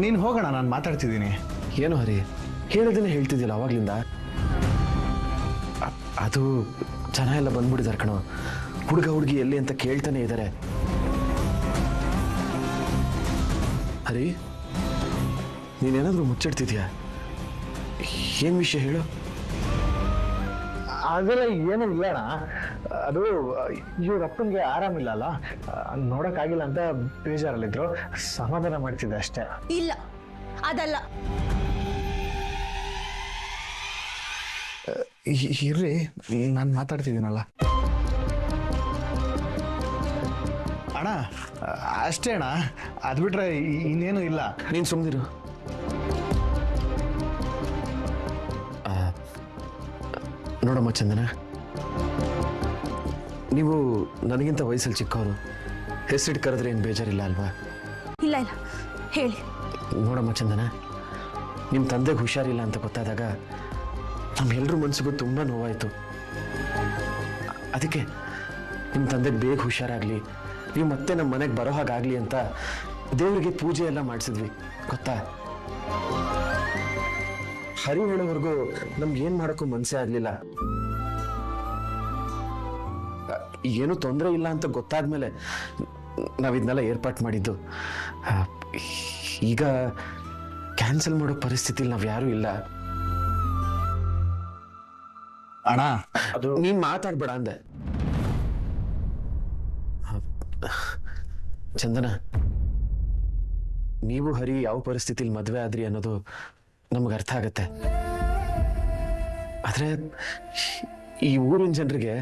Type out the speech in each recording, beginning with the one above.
ನೀನು ಹೋಗೋಣ, ನಾನು ಮಾತಾಡ್ತಿದ್ದೀನಿ. ಏನು ಹರಿ, ಹೇಳೋದನ್ನೇ ಹೇಳ್ತಿದ್ದಿಲ್ಲ ಅವಾಗ್ಲಿಂದ. ಅದು ಜನ ಎಲ್ಲ ಬಂದ್ಬಿಟ್ಟಿದ್ದಾರೆ ಕಣೋ. ಹುಡುಗಿ ಎಲ್ಲಿ ಅಂತ ಕೇಳ್ತಾನೆ ಇದ್ದಾರೆ. ಹರಿ, ನೀನೇನಾದ್ರೂ ಮುಚ್ಚಿಡ್ತಿದ್ಯಾ? ಏನ್ ವಿಷಯ ಹೇಳು. ಅದೆಲ್ಲ ಏನೂ ಇಲ್ಲಣ್ಣ. ಅದು ಇವ್ರ ಅಪ್ಪನಿಗೆ ಆರಾಮಿಲ್ಲ ಅಲ್ಲ, ನೋಡೋಕ್ಕಾಗಿಲ್ಲ ಅಂತ ಬೇಜಾರಲ್ಲಿದ್ರು. ಸಮಾಧಾನ ಮಾಡ್ತಿದ್ದೆ ಅಷ್ಟೇ. ಇಲ್ಲ, ಅದಲ್ಲ. ಇರ್ರಿ, ನಾನು ಮಾತಾಡ್ತಿದ್ದೀನಲ್ಲ ಅಣ್ಣ. ಅಷ್ಟೇ ಅಣ್ಣ, ಅದು ಬಿಟ್ರೆ ಇನ್ನೇನು ಇಲ್ಲ. ನೀನು ಸುಮ್ಮನಿರು. ನೋಡಮ್ಮ ಚಂದನ, ನೀವು ನನಗಿಂತ ವಯಸ್ಸಲ್ಲಿ ಚಿಕ್ಕವರು. ಹೆಸರಿಟ್ಟು ಕರೆದ್ರೆ ಏನು ಬೇಜಾರಿಲ್ಲ ಅಲ್ವಾ? ಇಲ್ಲ ಇಲ್ಲ, ಹೇಳಿ. ನೋಡಮ್ಮ ಚಂದನ, ನಿಮ್ಮ ತಂದೆಗೆ ಹುಷಾರಿಲ್ಲ ಅಂತ ಗೊತ್ತಾದಾಗ ನಮ್ಮೆಲ್ಲರ ಮನಸ್ಸಿಗೂ ತುಂಬ ನೋವಾಯಿತು. ಅದಕ್ಕೆ ನಿಮ್ಮ ತಂದೆಗೆ ಬೇಗ ಹುಷಾರಾಗಲಿ, ನೀವು ಮತ್ತೆ ನಮ್ಮ ಮನೆಗೆ ಬರೋ ಹಾಗಾಗಲಿ ಅಂತ ದೇವರಿಗೆ ಪೂಜೆ ಎಲ್ಲ ಮಾಡಿಸಿದ್ವಿ, ಗೊತ್ತಾ? ಹರಿ ಹೇಳೋವರೆಗೂ ನಮ್ಗೆ ಏನು ಮಾಡೋಕ್ಕೂ ಮನಸ್ಸೇ ಆಗಲಿಲ್ಲ. ಏನೂ ತೊಂದರೆ ಇಲ್ಲ ಅಂತ ಗೊತ್ತಾದ್ಮೇಲೆ ನಾವಿದನ್ನೆಲ್ಲ ಏರ್ಪಾಟ್ ಮಾಡಿದ್ದು. ಈಗ ಕ್ಯಾನ್ಸಲ್ ಮಾಡೋ ಪರಿಸ್ಥಿತಿಲಿ ನಾವು ಯಾರೂ ಇಲ್ಲ ಅಣ್ಣ. ಅದು ನೀನ್ ಮಾತಾಡ್ಬೇಡ ಅಂದೆ. ಚಂದನ, ನೀವು ಹರಿ ಯಾವ ಪರಿಸ್ಥಿತಿಲಿ ಮದುವೆ ಆದ್ರಿ ಅನ್ನೋದು ನಮ್ಗೆ ಅರ್ಥ ಆಗತ್ತೆ. ಆದ್ರೆ ಈ ಊರಿನ ಜನರಿಗೆ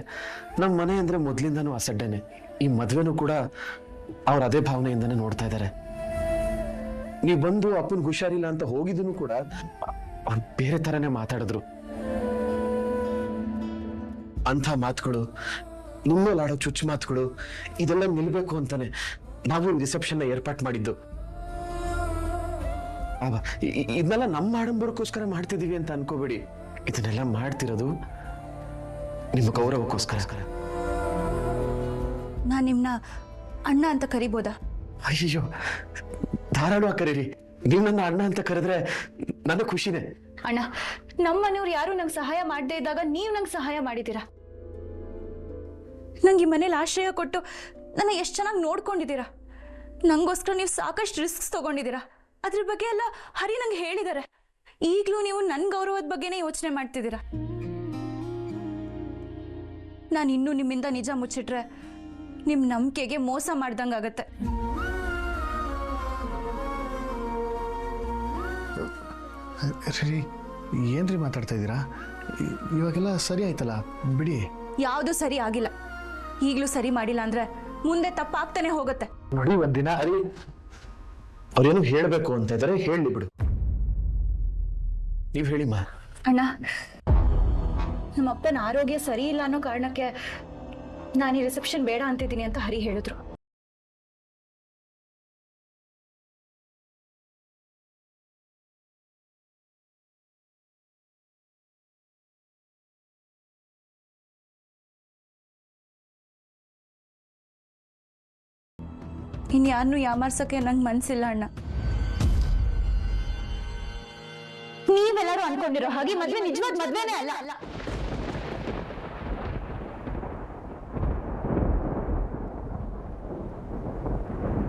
ನಮ್ಮ ಮನೆ ಅಂದ್ರೆ ಮೊದಲಿಂದನೂ ಅಸಡ್ಡೆನೆ. ಈ ಮದುವೆನೂ ಕೂಡ ಅವ್ರು ಅದೇ ಭಾವನೆಯಿಂದನೇ ನೋಡ್ತಾ ಇದ್ದಾರೆ. ನೀವು ಬಂದು ಅಪ್ಪನ ಹುಷಾರಿಲ್ಲ ಅಂತ ಹೋಗಿದ್ದನು ಕೂಡ ಅವ್ರು ಬೇರೆ ತರನೇ ಮಾತಾಡಿದ್ರು. ಅಂಥ ಮಾತುಗಳು, ನಿಮ್ಮೇಲೆ ಆಡೋ ಚುಚ್ಚು ಮಾತುಗಳು, ಇದೆಲ್ಲ ನಿಲ್ಬೇಕು ಅಂತಾನೆ ನಾವು ರಿಸೆಪ್ಷನ್ ಏರ್ಪಾಟ್ ಮಾಡಿದ್ದು. ಇದನ್ನೆಲ್ಲ ನಮ್ಮ ಆಡಂಬರಕ್ಕೋಸ್ಕರ ಮಾಡ್ತಿದೀವಿ ಅಂತ ಅನ್ಕೋಬೇಡಿ. ಇದನ್ನೆಲ್ಲ ಮಾಡ್ತಿರೋದು ನಿಮ್ಮ ಗೌರವಕ್ಕೋಸ್ಕರ. ನಾನು ನಿಮ್ನ ಅಣ್ಣ ಅಂತ ಕರಿಬೋದಾ? ಅಯ್ಯೋ, ಧಾರಾಳವಾಗಿ ಕರೀರಿ. ನೀವು ನನ್ನ ಅಣ್ಣ ಅಂತ ಕರೆದ್ರೆ ನನಗೆ ಖುಷಿನೇ. ಅಣ್ಣ, ನಮ್ಮ ಮನೆಯವ್ರು ಯಾರು ನಂಗೆ ಸಹಾಯ ಮಾಡದೇ ಇದ್ದಾಗ ನೀವು ನಂಗೆ ಸಹಾಯ ಮಾಡಿದ್ದೀರಾ. ನಂಗೆ ಈ ಮನೇಲಿ ಆಶ್ರಯ ಕೊಟ್ಟು ನನ್ನ ಎಷ್ಟು ಚೆನ್ನಾಗಿ ನೋಡ್ಕೊಂಡಿದ್ದೀರಾ. ನಂಗೋಸ್ಕರ ನೀವು ಸಾಕಷ್ಟು ರಿಸ್ಕ್ಸ್ ತಗೊಂಡಿದ್ದೀರಾ. ಅದ್ರ ಬಗ್ಗೆ ಎಲ್ಲ ಹರಿ ನಂಗೆ ಹೇಳಿದ್ದಾರೆ. ಈಗಲೂ ನೀವು ನನ್ನ ಗೌರವದ ಬಗ್ಗೆನೇ ಯೋಚನೆ ಮಾಡ್ತಿದ್ದೀರಾ. ನಾನು ಇನ್ನೂ ನಿಮ್ಮಿಂದ ನಿಜ ಮುಚ್ಚಿಟ್ರೆ ನಿಮ್ಮ ನಂಬಿಕೆಗೆ ಮೋಸ ಮಾಡ್ದಂಗಾಗತ್ತೆ. ಸರಿ, ಏನ್ರಿ ಮಾತಾಡ್ತಾ ಇದ್ದೀರಾ? ಇವಾಗೆಲ್ಲ ಸರಿ ಆಯ್ತಲ್ಲ, ಬಿಡಿ. ಯಾವುದು ಸರಿ ಆಗಿಲ್ಲ. ಈಗಲೂ ಸರಿ ಮಾಡಿಲ್ಲ ಅಂದ್ರೆ ಮುಂದೆ ತಪ್ಪಾಗ್ತಾನೆ ಹೋಗುತ್ತೆ. ನೋಡಿ, ಒಂದಿನ ಹರಿ ಅವ್ರೇನು ಹೇಳಬೇಕು ಅಂತ ಇದ್ದಾರೆ, ಹೇಳಿ ಬಿಡು. ನೀವ್ ಹೇಳಿಮ್ಮ. ಅಣ್ಣ, ನಮ್ಮ ಅಪ್ಪನ ಆರೋಗ್ಯ ಸರಿ ಇಲ್ಲ ಅನ್ನೋ ಕಾರಣಕ್ಕೆ ನಾನು ಈ ರಿಸೆಪ್ಷನ್ ಬೇಡ ಅಂತಿದ್ದೀನಿ ಅಂತ ಹರಿ ಹೇಳಿದ್ರು. ಇನ್ಯಾರನ್ನೂ ಯಾಮಾರ್ಸಕ್ಕೆ ನಂಗೆ ಮನ್ಸಿಲ್ಲ ಅಣ್ಣ. ನೀವೆಲ್ಲರೂ ಅನ್ಕೊಂಡಿರೋ ಹಾಗೆ ಮದ್ವೆ ನಿಜವಾದ ಮದ್ವೆನೇ ಅಲ್ಲ.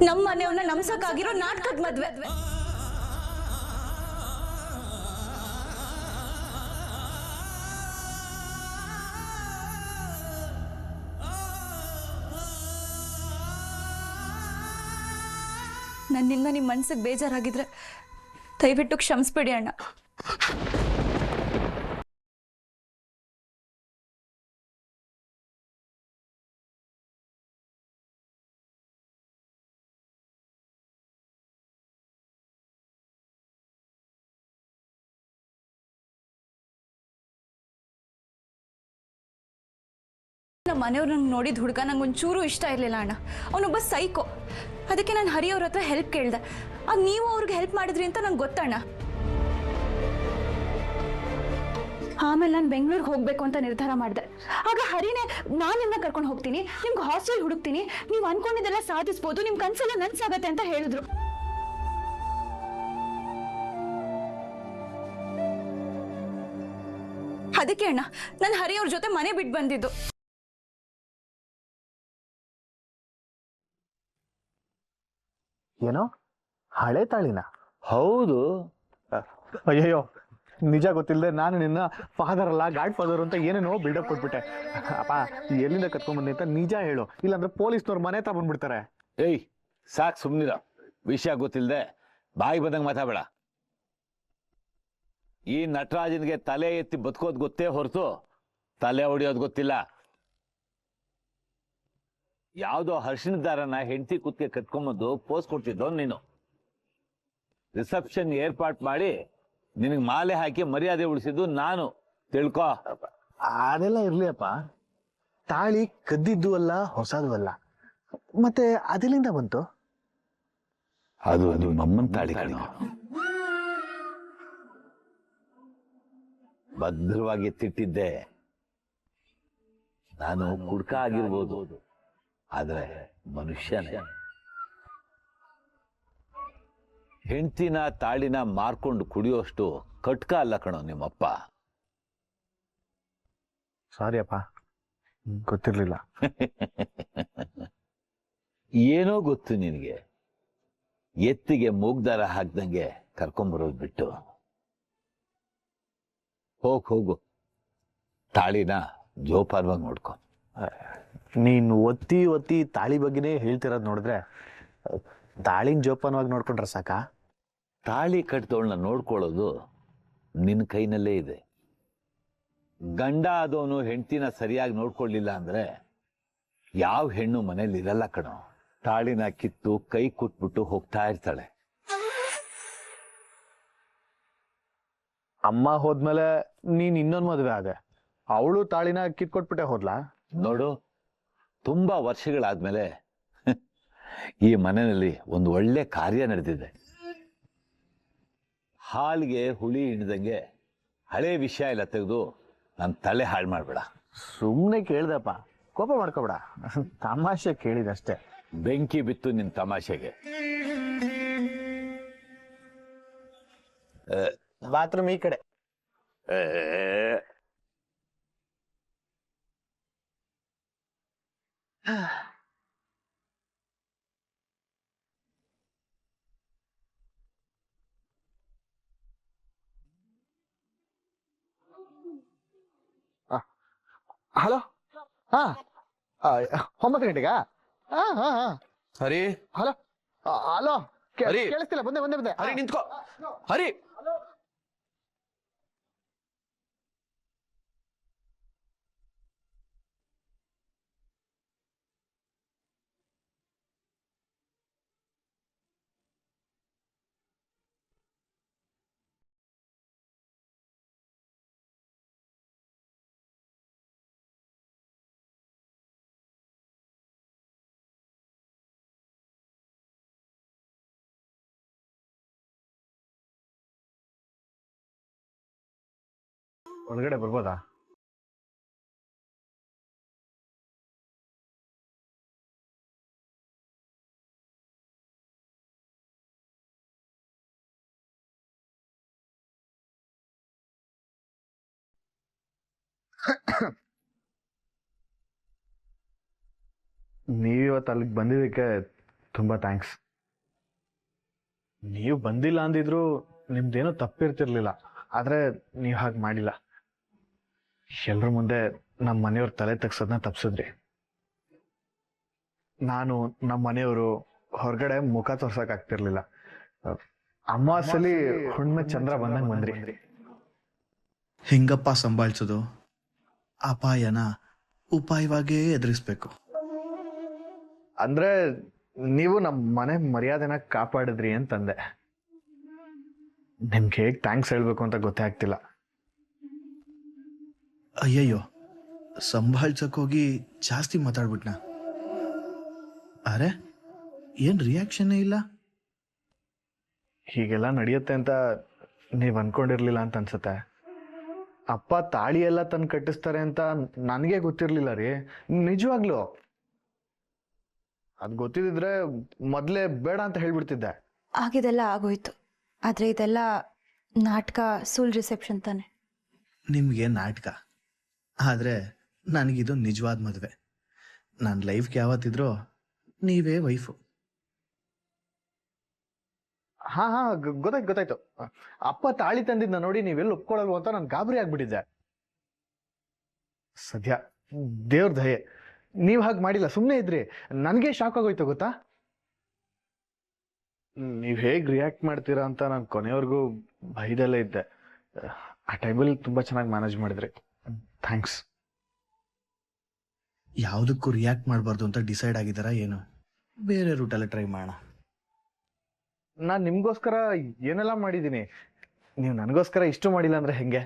ನಮ್ಮ ಮನೆಯವ್ರನ್ನ ನಮ್ಸಕ್ಕಾಗಿರೋ ನಾಟಕದ ಮದ್ವೆ. ನನ್ನಿಂದ ನಿಮ್ಮ ಮನ್ಸಿಗೆ ಬೇಜಾರಾಗಿದ್ರೆ ದಯವಿಟ್ಟು ಕ್ಷಮಿಸ್ಬಿಡಿ ಅಣ್ಣ. ನಮ್ಮ ಮನೆಯವ್ರು ನಂಗೆ ನೋಡಿದ ಹುಡುಗ ನಂಗೆ ಒಂಚೂರು ಇಷ್ಟ ಇರಲಿಲ್ಲ ಅಣ್ಣ. ಅವನೊಬ್ಬ ಸೈಕೋ. ಅದಕ್ಕೆ ನಾನು ಹರಿ ಅವ್ರ ಹತ್ರ ಹೆಲ್ಪ್ ಕೇಳಿದೆ. ಅದು ನೀವು ಅವ್ರಿಗೆ ಹೆಲ್ಪ್ ಮಾಡಿದ್ರಿ ಅಂತ ನಂಗೆ ಗೊತ್ತಣ್ಣ. ಆಮೇಲೆ ನಾನು ಬೆಂಗಳೂರಿಗೆ ಹೋಗ್ಬೇಕು ಅಂತ ನಿರ್ಧಾರ ಮಾಡಿದೆ. ಆಗ ಹರಿನೇ ನಾನು ನಿಮ್ಮನ್ನ ಕರ್ಕೊಂಡು ಹೋಗ್ತೀನಿ, ನಿಮ್ಗೆ ಹಾಸ್ಟೆಲ್ ಹುಡುಕ್ತೀನಿ, ನೀವು ಅನ್ಕೊಂಡಿದ್ದೆಲ್ಲ ಸಾಧಿಸ್ಬೋದು, ನಿಮ್ಮ ಕನಸೆಲ್ಲ ನನ್ಸಾಗತ್ತೆ ಅಂತ ಹೇಳಿದ್ರು. ಅದಕ್ಕೆ ಅಣ್ಣ ನಾನು ಹರಿ ಅವ್ರ ಜೊತೆ ಮನೆ ಬಿಟ್ಟು ಬಂದಿದ್ದು. ಏನೋ ಹಳೆ ತಾಳಿನ? ಹೌದು. ಅಯ್ಯಯ್ಯೋ, ನಿಜ ಗೊತ್ತಿಲ್ಲದೆ ನಾನು ನಿನ್ನ ಫಾದರ್ ಅಲ್ಲ ಗಾಡ್ ಫಾದರ್ ಅಂತ ಏನೇನೋ ಬಿಲ್ಡಪ್ ಕೊಟ್ಬಿಟ್ಟೆ. ಅಪ್ಪ ಎಲ್ಲಿಂದ ಕತ್ಕೊಂಡ್ಬಂದಿ ಅಂತ ನಿಜ ಹೇಳು, ಇಲ್ಲಾಂದ್ರೆ ಪೊಲೀಸ್ನವ್ರು ಮನೆ ಹತ್ರ ಬಂದ್ಬಿಡ್ತಾರೆ. ಏಯ್ ಸಾಕ್ ಸುಮ್ನಿರ, ವಿಷಯ ಗೊತ್ತಿಲ್ಲದೆ ಬಾಯಿ ಬಂದಂಗೆ ಮಾತಾಬೇಡ. ಈ ನಟರಾಜನ್ಗೆ ತಲೆ ಎತ್ತಿ ಬದುಕೋದು ಗೊತ್ತೇ ಹೊರತು ತಲೆ ಹೊಡಿಯೋದು ಗೊತ್ತಿಲ್ಲ. ಯಾವುದೋ ಹರ್ಷಿನ ದಾರನ ಹೆಂಡತಿ ಕುತ್ತಿಗೆ ಕತ್ಕೊಂಬಂದು ಪೋಸ್ ಕೊಡ್ತಿದ್ದೋ ನೀನು. ರಿಸೆಪ್ಷನ್ ಏರ್ಪಾಟ್ ಮಾಡಿ ನಿನಗೆ ಮಾಲೆ ಹಾಕಿ ಮರ್ಯಾದೆ ಉಳಿಸಿದ್ದು ನಾನು, ತಿಳ್ಕೊ. ಅದೆಲ್ಲ ಇರ್ಲಿ ಅಪ್ಪ, ತಾಳಿ ಕದ್ದಿದ್ದು ಅಲ್ಲ ಹೊಸದು ಅಲ್ಲ, ಮತ್ತೆ ಅದೆಲ್ಲಿಂದ ಬಂತು? ಅದು ನಿಮ್ಮಮ್ಮನ ತಾಳಿ ಕಣೋ. ಭದ್ರವಾಗಿ ಎತ್ತಿಟ್ಟಿದ್ದೆ. ನಾನು ಕುಡ್ಕ ಆಗಿರ್ಬೋದು, ಆದ್ರೆ ಮನುಷ್ಯನೇ. ಹೆಂಡ್ತಿನ ತಾಳಿನ ಮಾರ್ಕೊಂಡು ಕುಡಿಯೋಷ್ಟು ಕಟ್ಕ ಅಲ್ಲ ಕಣೋ ನಿಮ್ಮಪ್ಪ. ಸಾರಿ ಅಪ್ಪ, ಗೊತ್ತಿರ್ಲಿಲ್ಲ. ಏನೋ ಗೊತ್ತು ನಿನಗೆ. ಎತ್ತಿಗೆ ಮೂಗ್ದಾರ ಹಾಕ್ದಂಗೆ ಕರ್ಕೊಂಬರೋದು ಬಿಟ್ಟು ಹೋಗು, ತಾಳಿನ ಜೋಪಾನವಾಗಿ ನೋಡ್ಕೊ. ನೀನು ಒತ್ತಿ ಒತ್ತಿ ತಾಳಿ ಬಗ್ಗೆನೇ ಹೇಳ್ತಿರೋದು ನೋಡಿದ್ರೆ ತಾಳಿನ ಜೋಪಾನವಾಗಿ ನೋಡ್ಕೊಂಡ್ರೆ ಸಾಕ? ತಾಳಿ ಕಟ್ದವಳನ್ನ ನೋಡ್ಕೊಳ್ಳೋದು ನಿನ್ನ ಕೈನಲ್ಲೇ ಇದೆ. ಗಂಡ ಆದವನು ಹೆಂಡ್ತಿನ ಸರಿಯಾಗಿ ನೋಡ್ಕೊಳ್ಳಿಲ್ಲ ಅಂದ್ರೆ ಯಾವ ಹೆಣ್ಣು ಮನೇಲಿ ಇರಲ್ಲ ಕಣೋ. ತಾಳಿನ ಕಿತ್ತು ಕೈ ಕುಟ್ಬಿಟ್ಟು ಹೋಗ್ತಾ ಇರ್ತಾಳೆ. ಅಮ್ಮ ಹೋದ್ಮೇಲೆ ನೀನ್ ಇನ್ನೊಂದು ಮದುವೆ ಆದೆ, ಅವಳು ತಾಳಿನ ಕಿತ್ಕೊಟ್ಬಿಟ್ಟೆ ಹೋದ್ಲಾ? ನೋಡು, ತುಂಬಾ ವರ್ಷಗಳಾದ್ಮೇಲೆ ಈ ಮನೆಯಲ್ಲಿ ಒಂದು ಒಳ್ಳೆ ಕಾರ್ಯ ನಡೆದಿದೆ. ಹಾಲಿಗೆ ಹುಳಿ ಹಿಡ್ದಂಗೆ ಹಳೆ ವಿಷಯ ಎಲ್ಲ ತೆಗೆದು ನನ್ನ ತಲೆ ಹಾಳು ಮಾಡ್ಬೇಡ. ಸುಮ್ಮನೆ ಕೇಳ್ದಪ್ಪ, ಕೋಪ ಮಾಡ್ಕೋಬೇಡ, ತಮಾಷೆ ಕೇಳಿದಷ್ಟೇ. ಬೆಂಕಿ ಬಿತ್ತು ನಿನ್ ತಮಾಷೆಗೆ. ಬಾತ್ರೂಮ್ ಈ ಕಡೆ. ಹಲೋ, ಹಾ 9 ಗಂಟೆಗಾ? ಹಾ ಹಾ ಹಾ. ಹರಿ, ಹಲೋ ಹಲೋ, ಹರಿ. ಕೇಳಿಸ್ತಿಲ್ಲ, ಬಂದೆ. ಹರಿ ನಿಂತ್ಕೋ. ಹರಿ, ಒಳಗಡೆ ಬರ್ಬೋದಾ? ನೀವಿವತ್ತು ಅಲ್ಲಿಗೆ ಬಂದಿದ್ದಕ್ಕೆ ತುಂಬಾ ಥ್ಯಾಂಕ್ಸ್. ನೀವು ಬಂದಿಲ್ಲ ಅಂದಿದ್ರು ನಿಮ್ದೇನೋ ತಪ್ಪಿರ್ತಿರ್ಲಿಲ್ಲ, ಆದ್ರೆ ನೀವು ಹಾಗೆ ಮಾಡಿಲ್ಲ. ಎಲ್ರ ಮುಂದೆ ನಮ್ಮ ಮನೆಯವ್ರ ತಲೆ ತಗ್ಸೋದನ್ನ ತಪ್ಸಿದ್ರಿ. ನಾನು ನಮ್ಮ ಮನೆಯವರು ಹೊರಗಡೆ ಮುಖ ತೋರ್ಸಕ್ ಆಗ್ತಿರ್ಲಿಲ್ಲ. ಅಮಾವಾಸ್ಯಲಿ ಹುಣ್ಣಿಮೆ ಚಂದ್ರ ಬಂದಂಗೆ ಬಂದ್ರಿ. ಹೆಂಗಪ್ಪ ಸಂಭಾಳಿಸೋದು? ಅಪಾಯನ ಉಪಾಯವಾಗೇ ಎದುರಿಸ್ಬೇಕು. ಅಂದ್ರೆ ನೀವು ನಮ್ಮ ಮನೆ ಮರ್ಯಾದೆನ ಕಾಪಾಡಿದ್ರಿ ಅಂತಂದೆ. ನಿಮ್ಗೆ ಹೇಗೆ ಥ್ಯಾಂಕ್ಸ್ ಹೇಳ್ಬೇಕು ಅಂತ ಗೊತ್ತೇ ಆಗ್ತಿಲ್ಲ. ಅಯ್ಯಯ್ಯೋ, ಸಂಭಾಳ್ಸೋಕೋಗಿ ಜಾಸ್ತಿ ಮಾತಾಡ್ಬಿಟ್ನ. ಅರೆ, ಏನ್ ರಿಯಾಕ್ಷನ್ನೇ ಇಲ್ಲ? ಹೀಗೆಲ್ಲ ನಡೆಯುತ್ತೆ ಅಂತ ನೀವು ಅನ್ಕೊಂಡಿರ್ಲಿಲ್ಲ ಅಂತ ಅನ್ಸುತ್ತೆ. ಅಪ್ಪ ತಾಳಿ ಎಲ್ಲ ತಂದು ಕಟ್ಟಿಸ್ತಾರೆ ಅಂತ ನನಗೆ ಗೊತ್ತಿರ್ಲಿಲ್ಲ ರೀ, ನಿಜವಾಗ್ಲು. ಅದು ಗೊತ್ತಿದ್ರೆ ಮೊದಲೇ ಬೇಡ ಅಂತ ಹೇಳ್ಬಿಡ್ತಿದ್ದೆ. ಆಗಿದೆಲ್ಲ ಆಗೋಯ್ತು, ಆದ್ರೆ ಇದೆಲ್ಲ ನಾಟಕ, ಸುಲ್ ರಿಸೆಪ್ಷನ್ ತಾನೆ. ನಿಮಗೆ ನಾಟಕ. ಆದರೆ ನನಗಿದು ನಿಜವಾದ ಮದುವೆ. ನನ್ನ ಲೈಫ್ಗೆ ಯಾವತ್ತಿದ್ರೂ ನೀವೇ ವೈಫು. ಹಾ ಹಾ ಗೊತ್ತಾಯ್ತು. ಅಪ್ಪ ತಾಳಿ ತಂದಿದ್ನ ನೋಡಿ ನೀವೆಲ್ಲ ಒಪ್ಕೊಳ್ಳಲ್ವ ಅಂತ ನಾನು ಗಾಬರಿ ಆಗ್ಬಿಟ್ಟಿದ್ದೆ. ಸದ್ಯ ದೇವ್ರ ದಯೆ ನೀವ್ ಹಾಗೆ ಮಾಡಿಲ್ಲ, ಸುಮ್ಮನೆ ಇದ್ರಿ. ನನಗೆ ಶಾಕ್ ಆಗೋಯ್ತು ಗೊತ್ತಾ. ನೀವ್ ಹೇಗ್ ರಿಯಾಕ್ಟ್ ಮಾಡ್ತೀರಾ ಅಂತ ನಾನು ಕೊನೆವರೆಗೂ ಭಯದಲ್ಲೇ ಇದ್ದೆ. ಆ ಟೈಮಲ್ಲಿ ತುಂಬಾ ಚೆನ್ನಾಗಿ ಮ್ಯಾನೇಜ್ ಮಾಡಿದ್ರಿ, ಥ್ಯಾಂಕ್ಸ್. ಯಾವುದಕ್ಕೂ ರಿಯಾಕ್ಟ್ ಮಾಡಬಾರ್ದು ಅಂತ ಡಿಸೈಡ್ ಆಗಿದ್ದಾರಾ ಏನು? ಬೇರೆ ರೂಟಲ್ಲೇ ಟ್ರೈ ಮಾಡೋಣ. ನಾನು ನಿಮ್ಗೋಸ್ಕರ ಏನೆಲ್ಲ ಮಾಡಿದ್ದೀನಿ, ನೀವು ನನಗೋಸ್ಕರ ಇಷ್ಟು ಮಾಡಿಲ್ಲ ಅಂದ್ರೆ ಹೆಂಗೆ?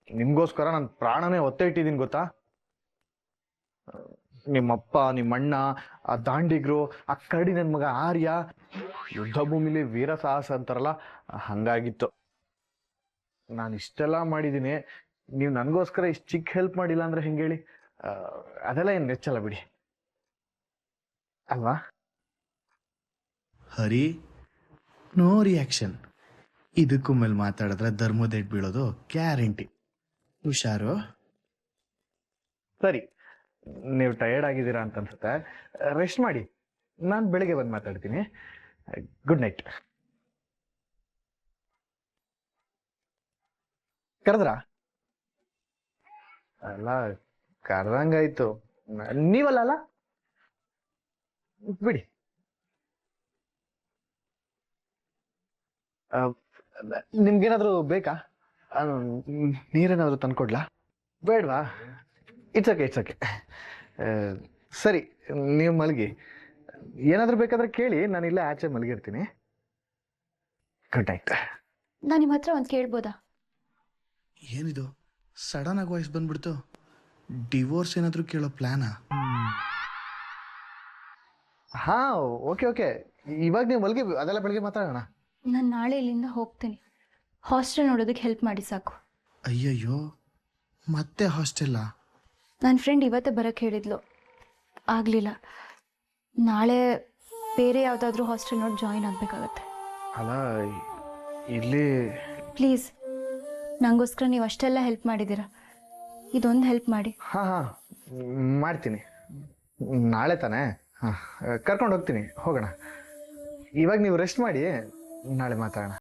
ನಿಮ್ಗೋಸ್ಕರ ನಾನು ಪ್ರಾಣನೇ ಒತ್ತೆ ಇಟ್ಟಿದ್ದೀನಿ ಗೊತ್ತಾ. ನಿಮ್ಮಪ್ಪ, ನಿಮ್ಮಣ್ಣ, ಆ ದಾಂಡಿಗ್ರು, ಆ ಕರಡಿ ನನ್ನ ಮಗ ಆರ್ಯ, ಯುದ್ಧ ಭೂಮಿಲಿ ವೀರ ಸಾಹಸ ಅಂತಾರಲ್ಲ ಹಂಗಾಗಿತ್ತು. ನಾನು ಇಷ್ಟೆಲ್ಲ ಮಾಡಿದ್ದೀನಿ, ನೀವು ನನಗೋಸ್ಕರ ಇಷ್ಟು ಚಿಕ್ಕ ಹೆಲ್ಪ್ ಮಾಡಿಲ್ಲ ಅಂದ್ರೆ ಹೆಂಗೆ ಹೇಳಿ? ಅದೆಲ್ಲ ಏನು ನೆಚ್ಚಲ್ಲ ಬಿಡಿ ಅಲ್ವಾ? ಹರಿ, ನೋ ರಿಯಾಕ್ಷನ್. ಇದಕ್ಕೂ ಮೇಲೆ ಮಾತಾಡಿದ್ರೆ ಧರ್ಮದೇಟ್ ಬೀಳೋದು ಗ್ಯಾರಂಟಿ. ಹುಷಾರು. ಸರಿ, ನೀವು ಟಯರ್ಡ್ ಆಗಿದ್ದೀರಾ ಅಂತ ಅನ್ಸುತ್ತೆ, ರೆಸ್ಟ್ ಮಾಡಿ. ನಾನು ಬೆಳಿಗ್ಗೆ ಬಂದು ಮಾತಾಡ್ತೀನಿ. Good night. ಕರೆದ್ರಾ? ಅಲ್ಲ, ಕರ್ದಂಗಾಯ್ತು. ನೀವಲ್ಲ ಅಲ್ಲ, ಬಿಡಿ. ನಿಮ್ಗೇನಾದ್ರೂ ಬೇಕಾ? ನೀರೇನಾದ್ರೂ ತಂದ್ಕೊಡ್ಲಾ? ಬೇಡವಾ? It's okay. ಸರಿ, ನೀವು ಮಲಗಿ. ಏನಾದ್ರೂ ಬೇಕಾದ್ರೆ ಕೇಳಿ, ನಾನು ಇಲ್ಲೇ ಆಚೆ ಮಲಗಿರ್ತೀನಿ. Good night. ನಾನು ನಿಮ್ಮ ಹತ್ರ ಒಂದು ಕೇಳ್ಬೋದಾ? ಏನಿದು ಸಡನ್ ಆಗಿ ವಾಯ್ಸ್ ಬಂದ್ಬಿಡ್ತು? ಡಿವೋರ್ಸ್ ಏನಾದರೂ ಕೇಳೋ ಪ್ಲಾನಾ? ಹಾ, ಓಕೆ. ಇವಾಗ ನೀವು ಮಲಗಿ, ಅದೆಲ್ಲ ಬೆಳಿಗ್ಗೆ ಮಾತಾಡೋಣ. ನಾನು ನಾಳೆ ಇಲ್ಲಿಂದ ಹೋಗ್ತೀನಿ. ಹಾಸ್ಟೆಲ್ ನೋಡೋದಕ್ಕೆ ಹೆಲ್ಪ್ ಮಾಡಿ ಸಾಕು. ಅಯ್ಯಯ್ಯೋ, ಮತ್ತೆ ಹಾಸ್ಟೆಲ್ಲಾ? ನನ್ನ ಫ್ರೆಂಡ್ ಇವತ್ತೇ ಬರೋಕ್ಕೆ ಹೇಳಿದ್ಲು, ಆಗಲಿಲ್ಲ. ನಾಳೆ ಬೇರೆ ಯಾವುದಾದ್ರೂ ಹಾಸ್ಟೆಲ್ ನೋಡಿ ಜಾಯಿನ್ ಆಗಬೇಕಾಗತ್ತೆ. ಅಲ್ಲ, ಇಲ್ಲಿ ಪ್ಲೀಸ್, ನನಗೋಸ್ಕರ ನೀವು ಅಷ್ಟೆಲ್ಲ ಹೆಲ್ಪ್ ಮಾಡಿದ್ದೀರಾ, ಇದೊಂದು ಹೆಲ್ಪ್ ಮಾಡಿ. ಹಾ ಮಾಡ್ತೀನಿ. ನಾಳೆ ತಾನೇ? ಹಾಂ, ಕರ್ಕೊಂಡು ಹೋಗ್ತೀನಿ, ಹೋಗೋಣ. ಇವಾಗ ನೀವು ರೆಸ್ಟ್ ಮಾಡಿ, ನಾಳೆ ಮಾತಾಡೋಣ.